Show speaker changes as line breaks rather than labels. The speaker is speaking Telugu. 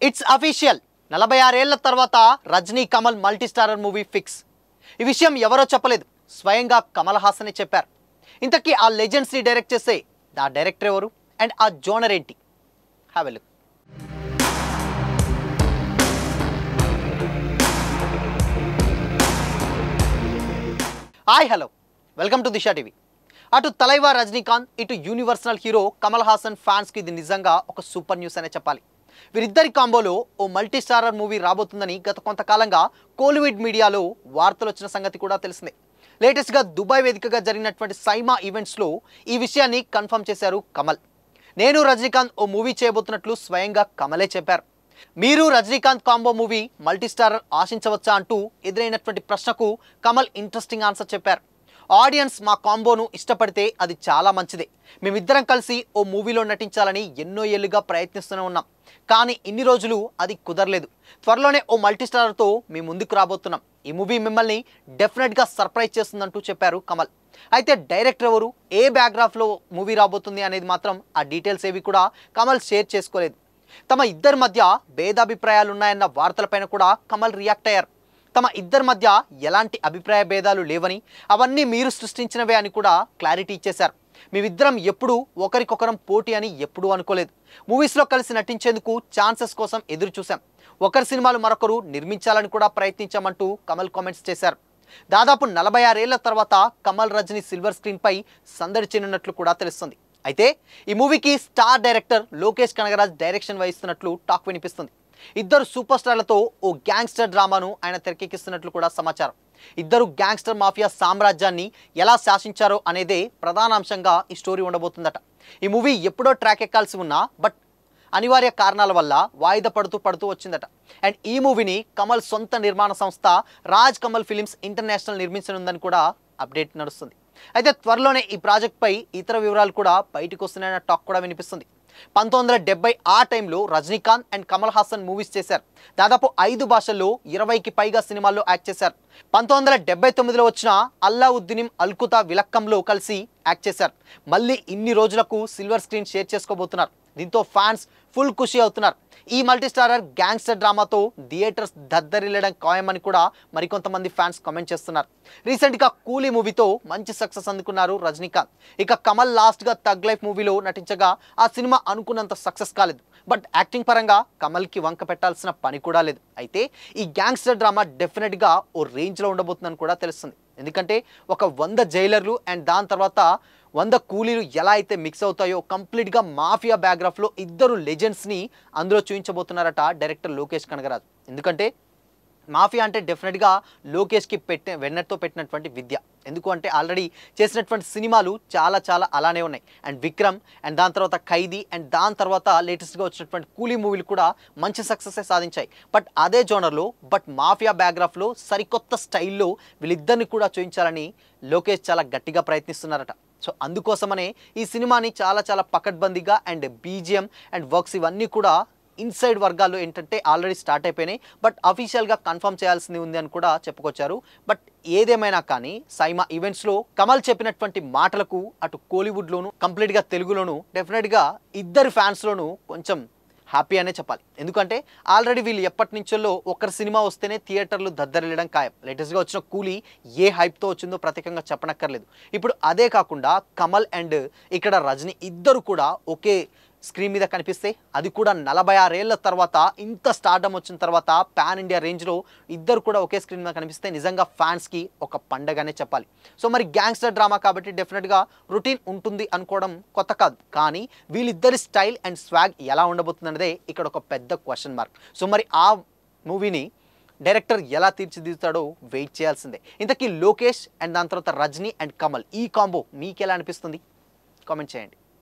ఇట్స్ అఫీషియల్ 46 ఏళ్ల తర్వాత Rajini Kamal multi starrer movie fix. ఈ విషయం ఎవరో చెప్పలేదు, స్వయంగా కమల్ హాసనే చెప్పారు. ఇంతకీ ఆ లెజెండ్స్ ని డైరెక్ట్ చేసే ఆ డైరెక్టర్ ఎవరు అండ్ ఆ జోనర్ ఏంటి? Have a look. Hi hello, welcome to Disha TV. అటు తలైవా రజనీకాంత్, ఇటు యూనివర్సల్ హీరో కమల్ హాసన్ ఫ్యాన్స్కి ఇది నిజంగా ఒక సూపర్ న్యూస్ అనే చెప్పాలి. వీరిద్దరి కాంబోలో ఓ మల్టీ స్టారర్ మూవీ రాబోతుందని గత కొంతకాలంగా కోలీవుడ్ మీడియాలో వార్తలు వచ్చిన సంగతి కూడా తెలిసిందే. లేటెస్ట్గా దుబాయ్ వేదికగా జరిగినటువంటి సైమా ఈవెంట్స్లో ఈ విషయాన్ని కన్ఫర్మ్ చేశారు కమల్. నేను రజనీకాంత్ ఓ మూవీ చేయబోతున్నట్లు స్వయంగా కమలే చెప్పారు. మీరు Rajinikanth combo movie multi starrer ఆశించవచ్చా అంటూ ఎదురైనటువంటి ప్రశ్నకు కమల్ ఇంట్రెస్టింగ్ ఆన్సర్ చెప్పారు. ఆడియన్స్ మా కాంబోను ఇష్టపడితే అది చాలా మంచిదే. మేమిద్దరం కలిసి ఓ మూవీలో నటించాలని ఎన్నో ఏళ్ళుగా ప్రయత్నిస్తూనే ఉన్నాం, కానీ ఇన్ని రోజులు అది కుదరలేదు. త్వరలోనే ఓ మల్టీ స్టారర్తో మీ ముందుకు రాబోతున్నాం. ఈ మూవీ మిమ్మల్ని డెఫినెట్గా సర్ప్రైజ్ చేస్తుందంటూ చెప్పారు కమల్. అయితే డైరెక్టర్ ఎవరు, ఏ బ్యాక్గ్రాఫ్లో మూవీ రాబోతుంది అనేది మాత్రం ఆ డీటెయిల్స్ ఏవి కూడా కమల్ షేర్ చేసుకోలేదు. తమ ఇద్దరి మధ్య భేదాభిప్రాయాలు ఉన్నాయన్న వార్తలపైన కూడా కమల్ రియాక్ట్ అయ్యారు. తమ ఇద్దరి మధ్య ఎలాంటి అభిప్రాయ భేదాలు లేవని, అవన్నీ మీరు సృష్టించినవే అని కూడా క్లారిటీ ఇచ్చేశారు. మేమిద్దరం ఎప్పుడూ ఒకరికొకరం పోటీ అని ఎప్పుడూ అనుకోలేదు. మూవీస్లో కలిసి నటించేందుకు ఛాన్సెస్ కోసం ఎదురు చూశాం. ఒకరి సినిమాలు మరొకరు నిర్మించాలని కూడా ప్రయత్నించామంటూ కమల్ కామెంట్స్ చేశారు. దాదాపు 46 ఏళ్ల తర్వాత కమల్ రజనీ సిల్వర్ స్క్రీన్పై సందడి చెందినట్లు కూడా తెలుస్తుంది. అయితే ఈ మూవీకి star director Lokesh Kanagaraj direction వహిస్తున్నట్లు టాక్ వినిపిస్తుంది. ఇద్దరు సూపర్ స్టార్లతో ఓ గ్యాంగ్స్టర్ డ్రామాను ఆయన తెరకెక్కిస్తున్నట్లు కూడా సమాచారం. ఇద్దరు గ్యాంగ్స్టర్ మాఫియా సామ్రాజ్యాన్ని ఎలా శాసించారో అనేదే ప్రధాన అంశంగా ఈ స్టోరీ ఉండబోతుందట. ఈ మూవీ ఎప్పుడో ట్రాక్ ఎక్కాల్సి ఉన్నా బట్ అనివార్య కారణాల వల్ల వాయిదా పడుతూ వచ్చిందట. అండ్ ఈ మూవీని కమల్ సొంత నిర్మాణ సంస్థ రాజ్ కమల్ ఫిలిమ్స్ ఇంటర్నేషనల్ నిర్మించనుందని కూడా అప్డేట్ నడుస్తుంది. అయితే త్వరలోనే ఈ ప్రాజెక్ట్పై ఇతర వివరాలు కూడా బయటకు వస్తున్నాయన్న టాక్ కూడా వినిపిస్తుంది. 1970 ఆ టైంలో రజనీకాంత్ అండ్ కమల్ హాసన్ మూవీస్ చేశారు. దాదాపు 5 భాషల్లో 20కి పైగా సినిమాల్లో యాక్ట్ చేశారు. 1979లో వచ్చిన అల్లావుద్దీన్ అల్కుతా విలక్కంలో కలిసి యాక్ట్ చేశారు. మళ్ళీ ఇన్ని రోజులకు సిల్వర్ స్క్రీన్ షేర్ చేసుకోబోతున్నారు. దీంతో ఫ్యాన్స్ ఫుల్ ఖుషి అవుతున్నారు. ఈ మల్టీ స్టారర్ గ్యాంగ్స్టర్ డ్రామాతో థియేటర్స్ దద్దరిల్లడం ఖాయమని కూడా మరికొంతమంది ఫ్యాన్స్ కామెంట్ చేస్తున్నారు. రీసెంట్గా కూలీ మూవీతో మంచి సక్సెస్ అందుకున్నారు రజనీకాంత్. ఇక కమల్ లాస్ట్గా థగ్ లైఫ్ మూవీలో నటించగా ఆ సినిమా అనుకున్నంత సక్సెస్ కాలేదు. బట్ యాక్టింగ్ పరంగా కమల్కి వంక పెట్టాల్సిన పని కూడా లేదు. అయితే ఈ గ్యాంగ్స్టర్ డ్రామా డెఫినెట్గా ఓ రేంజ్లో ఉండబోతుందని కూడా తెలుస్తుంది. ఎందుకంటే ఒక 100 జైలర్లు అండ్ దాని తర్వాత 100 కూలీలు ఎలా అయితే మిక్స్ అవుతాయో కంప్లీట్గా మాఫియా బ్యాక్గ్రాఫ్లో ఇద్దరు లెజెండ్స్ని అందులో చూపించబోతున్నారట డైరెక్టర్ లోకేష్ కనగరాజ్. ఎందుకంటే మాఫియా అంటే డెఫినెట్గా లోకేష్కి వెన్నెట్తో పెట్టినటువంటి విద్య. ఎందుకు అంటే ఆల్రెడీ చేసినటువంటి సినిమాలు చాలా అలానే ఉన్నాయి. అండ్ విక్రమ్ అండ్ దాని తర్వాత ఖైదీ అండ్ దాని తర్వాత లేటెస్ట్గా వచ్చినటువంటి కూలీ మూవీలు కూడా మంచి సక్సెస్ సాధించాయి. బట్ అదే జోనర్లో బట్ మాఫియా బ్యాక్గ్రాఫ్లో సరికొత్త స్టైల్లో వీళ్ళిద్దరిని కూడా చూపించాలని లోకేష్ చాలా గట్టిగా ప్రయత్నిస్తున్నారట. సో అందుకోసమనే ఈ సినిమాని చాలా పకడ్బందీగా అండ్ బీజిఎం అండ్ వర్క్స్ ఇవన్నీ కూడా ఇన్సైడ్ వర్గాల్లో ఏంటంటే ఆల్రెడీ స్టార్ట్ అయిపోయినాయి. బట్ అఫీషియల్గా కన్ఫర్మ్ చేయాల్సింది ఉంది అని కూడా చెప్పుకొచ్చారు. బట్ ఏదేమైనా కానీ సైమా ఈవెంట్స్లో కమల్ చెప్పినటువంటి మాటలకు అటు కోలీవుడ్లోను కంప్లీట్గా తెలుగులోను డెఫినెట్గా ఇద్దరు ఫ్యాన్స్లోనూ కొంచెం హ్యాపీ అనే చెప్పాలి. ఎందుకంటే ఆల్రెడీ వీళ్ళు ఎప్పటి నుంచో ఒకరి సినిమా వస్తేనే థియేటర్లు దద్దరిల్లడం ఖాయం. లేటెస్ట్గా వచ్చిన కూలీ ఏ హైప్తో వచ్చిందో ప్రత్యేకంగా చెప్పనక్కర్లేదు. ఇప్పుడు అదే కాకుండా కమల్ అండ్ ఇక్కడ రజనీ ఇద్దరు కూడా ఒకే స్క్రీన్ మీద కనిపిస్తే, అది కూడా 46 ఏళ్ల తర్వాత ఇంత స్టార్డమ్ వచ్చిన తర్వాత పాన్ ఇండియా రేంజ్లో ఇద్దరు కూడా ఒకే స్క్రీన్ మీద కనిపిస్తే నిజంగా ఫ్యాన్స్కి ఒక పండగనే చెప్పాలి. సో మరి గ్యాంగ్స్టర్ డ్రామా కాబట్టి డెఫినెట్గా రొటీన్ ఉంటుంది అనుకోవడం కొత్త కాదు, కానీ వీళ్ళిద్దరి స్టైల్ అండ్ స్వాగ్ ఎలా ఉండబోతుంది అన్నదే ఇక్కడ ఒక పెద్ద క్వశ్చన్ మార్క్. సో మరి ఆ మూవీని డైరెక్టర్ ఎలా తీర్చిదిద్దుతాడో వెయిట్ చేయాల్సిందే. ఇంతకీ లోకేష్ అండ్ దాని తర్వాత రజనీ అండ్ కమల్ ఈ కాంబో మీకు ఎలా అనిపిస్తుంది? కామెంట్ చేయండి.